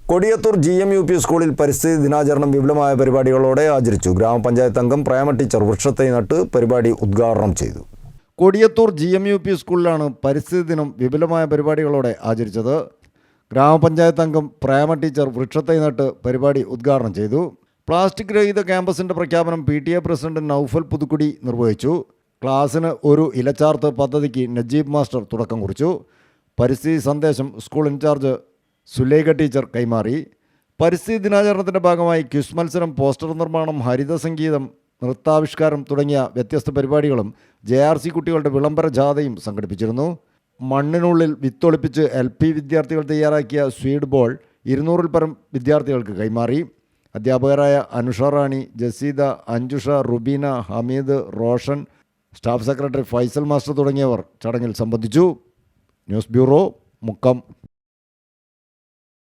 Kodiyathur GMUP സ്കൂളിൽ പരിസ്ഥിതി ദിനാചരണം വിപുലമായ പരിപാടികളോടെ ആചരിച്ചു. ഗ്രാമപഞ്ചായത്ത് അംഗം പ്രേമ ടീച്ചർ വൃക്ഷത്തൈ നട്ട് പരിപാടി ഉദ്ഘാടനം ചെയ്തു. കൊടിയത്തൂർ GMUP സ്കൂളിലാണ് പരിസ്ഥിതി ദിനം വിപുലമായ പരിപാടികളോടെ ആചരിച്ചത്. ഗ്രാമപഞ്ചായത്ത് അംഗം പ്രേമ ടീച്ചർ വൃക്ഷത്തൈ നട്ട് പരിപാടി ഉദ്ഘാടനം ചെയ്തു. പ്ലാസ്റ്റിക് രഹിത ക്യാമ്പസിൻ്റെ പ്രഖ്യാപനം PTA പ്രസിഡന്റ് നൗഫൽ പുതുക്കുടി നിർവഹിച്ചു. ക്ലാസ്സിന് ഒരു ഇലച്ചാർത്ത് പദ്ധതിക്ക് നജീബ് മാസ്റ്റർ തുടക്കം കുറിച്ചു. പരിസ്ഥിതി സന്ദേശം സ്കൂൾ ഇൻചാർജ് സുലൈഖ ടീച്ചർ കൈമാറി. പരിസ്ഥിതി ദിനാചരണത്തിൻ്റെ ഭാഗമായി ക്വിസ് മത്സരം, പോസ്റ്റർ നിർമ്മാണം, ഹരിത സംഗീതം, നൃത്താവിഷ്കാരം തുടങ്ങിയ വ്യത്യസ്ത പരിപാടികളും JRC കുട്ടികളുടെ വിളംബര ജാഥയും സംഘടിപ്പിച്ചിരുന്നു. മണ്ണിനുള്ളിൽ വിത്തൊളിപ്പിച്ച് LP വിദ്യാർത്ഥികൾ തയ്യാറാക്കിയ സ്വീഡ് ബോൾ 200-ൽ പരം വിദ്യാർത്ഥികൾക്ക് കൈമാറി. അധ്യാപകരായ Anusha Rani, Jaseeda, Anjusha, Rubeena, Hameed, Roshan, staff secretary Faisal master തുടങ്ങിയവർ ചടങ്ങിൽ സംബന്ധിച്ചു. News bureau, Mukkam.